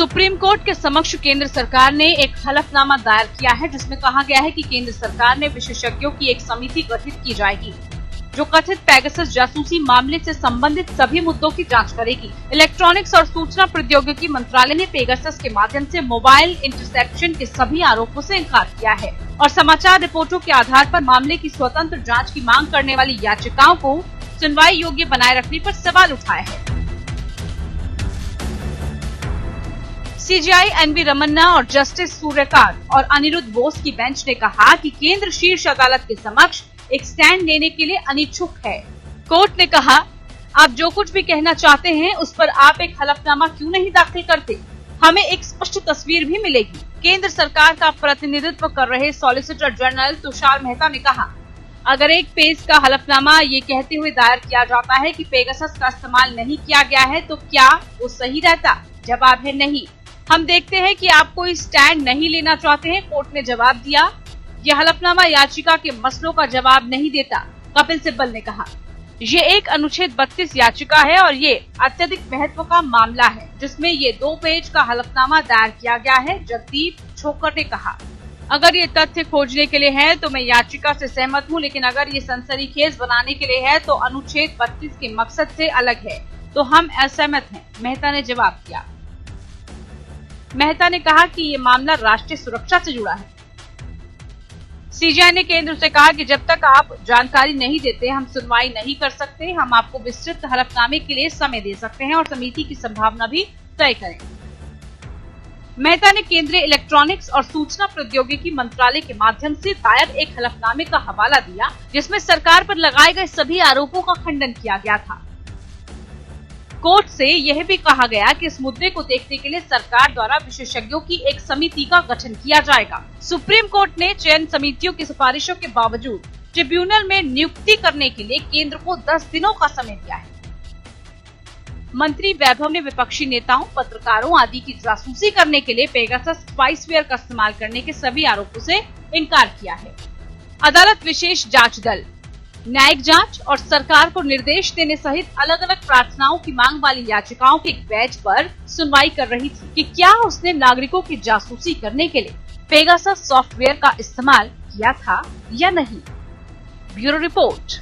Supreme court के समक्ष केंद्र सरकार ने एक हलफनामा दायर किया है, जिसमें कहा गया है कि केंद्र सरकार ने विशेषज्ञों की एक समिति गठित की जाएगी जो कथित पेगासस जासूसी मामले से संबंधित सभी मुद्दों की जांच करेगी। इलेक्ट्रॉनिक्स और सूचना प्रौद्योगिकी मंत्रालय ने पेगासस के माध्यम से मोबाइल इंटरसेप्शन के सभी आरोपों से इनकार किया है और समाचार रिपोर्टों के आधार पर मामले की स्वतंत्र जांच की मांग करने वाली याचिकाओं को सुनवाई योग्य बनाए रखने पर सवाल उठाया है। सीजेआई एनवी रमन्ना और जस्टिस सूर्यकांत और अनिरुद्ध बोस की बेंच ने कहा कि केंद्र शीर्ष अदालत के समक्ष एक स्टैंड लेने के लिए अनिच्छुक है। कोर्ट ने कहा, आप जो कुछ भी कहना चाहते हैं उस पर आप एक हलफनामा क्यों नहीं दाखिल करते? हमें एक स्पष्ट तस्वीर भी मिलेगी। केंद्र सरकार का प्रतिनिधित्व कर रहे सॉलिसिटर जनरल तुषार मेहता ने कहा, अगर एक पेज का हलफनामा ये कहते हुए दायर किया जाता है कि पेगासस का इस्तेमाल नहीं किया गया है तो क्या वो सही रहता? जवाब है नहीं। हम देखते हैं कि आप कोई स्टैंड नहीं लेना चाहते हैं। कोर्ट ने जवाब दिया, यह हलफनामा याचिका के मसलों का जवाब नहीं देता। कपिल सिब्बल ने कहा, ये एक अनुच्छेद 32 याचिका है और ये अत्यधिक महत्व का मामला है जिसमें ये 2 पेज का हलफनामा दायर किया गया है। जगदीप छोकर ने कहा, अगर ये तथ्य खोजने के लिए है तो मैं याचिका से सहमत हूँ, लेकिन अगर ये सनसनीखेज बनाने के लिए है तो अनुच्छेद 32 के मकसद से अलग है, तो हम असहमत हैं। मेहता ने जवाब दिया। मेहता ने कहा कि ये मामला राष्ट्रीय सुरक्षा से जुड़ा है। सीजेआई ने केंद्र से कहा कि जब तक आप जानकारी नहीं देते हम सुनवाई नहीं कर सकते। हम आपको विस्तृत हलफनामे के लिए समय दे सकते हैं और समिति की संभावना भी तय करें। मेहता ने केंद्रीय इलेक्ट्रॉनिक्स और सूचना प्रौद्योगिकी मंत्रालय के माध्यम से दायर एक हलफनामे का हवाला दिया जिसमें सरकार पर लगाए गए सभी आरोपों का खंडन किया गया था। कोर्ट से यह भी कहा गया कि इस मुद्दे को देखने के लिए सरकार द्वारा विशेषज्ञों की एक समिति का गठन किया जाएगा। सुप्रीम कोर्ट ने चयन समितियों की सिफारिशों के बावजूद ट्रिब्यूनल में नियुक्ति करने के लिए केंद्र को 10 दिनों का समय दिया है। मंत्री वैभव ने विपक्षी नेताओं, पत्रकारों आदि की जासूसी करने के लिए पेगासस स्पाइसवेयर का इस्तेमाल करने के सभी आरोपों से इनकार किया है। अदालत विशेष जांच दल, न्यायिक जांच और सरकार को निर्देश देने सहित अलग अलग प्रार्थनाओं की मांग वाली याचिकाओं के एक बेंच पर सुनवाई कर रही थी कि क्या उसने नागरिकों की जासूसी करने के लिए पेगासस सॉफ्टवेयर का इस्तेमाल किया था या नहीं। Bureau report.